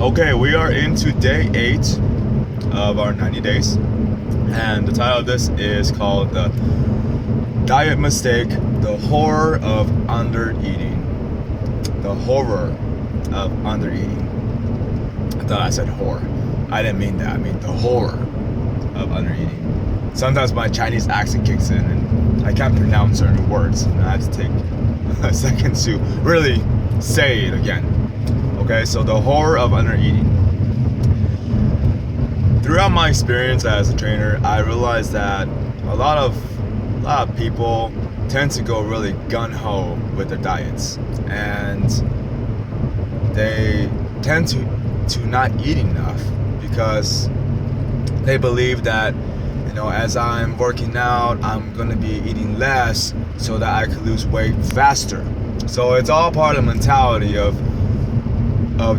Okay, we are into day 8 of our 90 days, and the title of this is called The Diet Mistake, The Horror of Undereating. The Horror of Undereating. I thought I said horror. I didn't mean that. I mean the horror of undereating. Sometimes my Chinese accent kicks in and I can't pronounce certain words, and I have to take a second to really say it again. Okay, so the horror of undereating. Throughout my experience as a trainer, I realized that a lot of people tend to go really gun-ho with their diets, and they tend to not eat enough because they believe that, as I'm working out, I'm gonna be eating less so that I could lose weight faster. So it's all part of the mentality of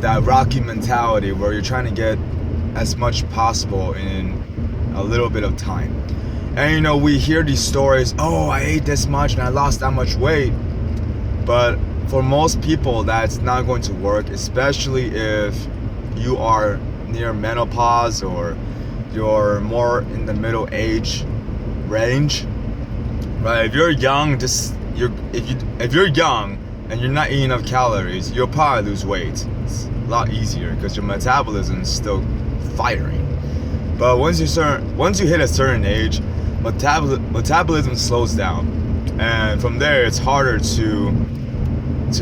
that Rocky mentality where you're trying to get as much possible in a little bit of time. And we hear these stories, oh, I ate this much and I lost that much weight. But for most people, that's not going to work, especially if you are near menopause or you're more in the middle age range, right? If you're young, if you're young and you're not eating enough calories, you'll probably lose weight. It's a lot easier because your metabolism is still firing. But once you hit a certain age, metabolism slows down, and from there it's harder to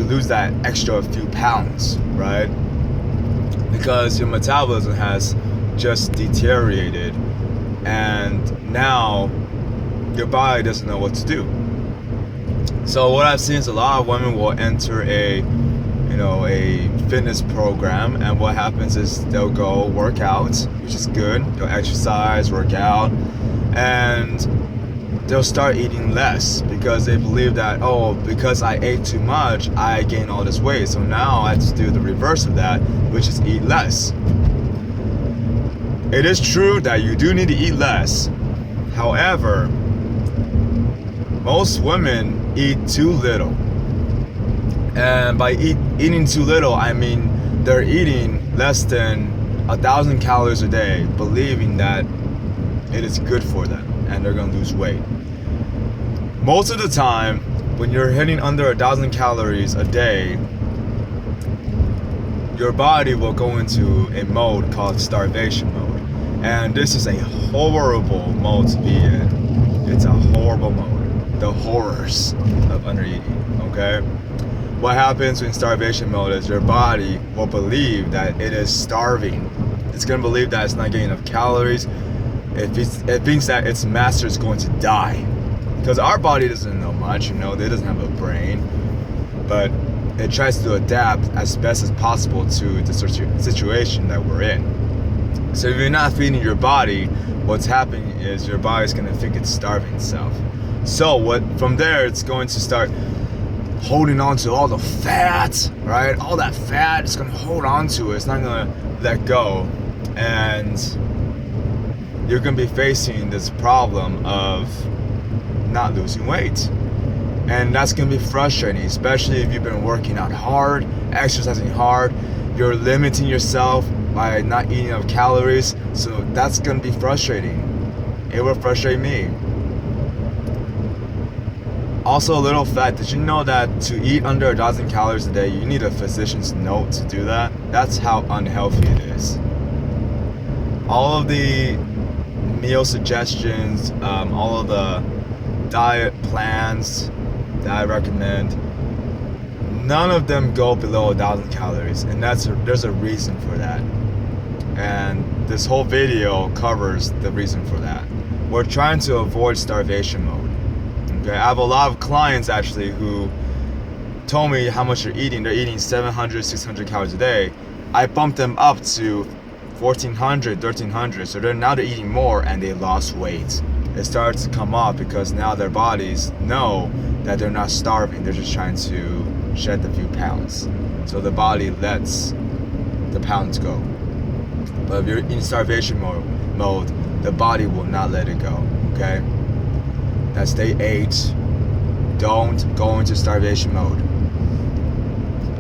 lose that extra few pounds, right? Because your metabolism has just deteriorated, and now your body doesn't know what to do. So what I've seen is a lot of women will enter a fitness program, and what happens is they'll go work out, which is good. They'll exercise, work out, and they'll start eating less because they believe that, because I ate too much, I gained all this weight. So now I have to do the reverse of that, which is eat less. It is true that you do need to eat less. However, most women eat too little. And by eating too little, I mean they're eating less than 1,000 calories a day, believing that it is good for them and they're going to lose weight. Most of the time, when you're hitting under 1,000 calories a day, your body will go into a mode called starvation mode. And this is a horrible mode to be in. It's a horrible mode. The horrors of undereating, okay? What happens in starvation mode is your body will believe that it is starving. It's going to believe that it's not getting enough calories. It thinks that its master is going to die. Because our body doesn't know much, it doesn't have a brain. But it tries to adapt as best as possible to the situation that we're in. So if you're not feeding your body, what's happening is your body's going to think it's starving itself. So from there, it's going to start holding on to all the fat, right? All that fat, it's going to hold on to it. It's not going to let go. And you're going to be facing this problem of not losing weight. And that's going to be frustrating, especially if you've been working out hard, exercising hard. You're limiting yourself by not eating enough calories. So that's going to be frustrating. It will frustrate me. Also, a little fact, did you know that to eat under 1,000 calories a day, you need a physician's note to do that? That's how unhealthy it is. All of the meal suggestions, all of the diet plans that I recommend, none of them go below 1,000 calories, and there's a reason for that. And this whole video covers the reason for that. We're trying to avoid starvation mode. Okay, I have a lot of clients actually who told me how much they're eating. They're eating 700, 600 calories a day. I bumped them up to 1,400, 1,300. So they're eating more and they lost weight. It starts to come off because now their bodies know that they're not starving. They're just trying to shed a few pounds. So the body lets the pounds go. But if you're in starvation mode, the body will not let it go, okay? That's day 8. Don't go into starvation mode.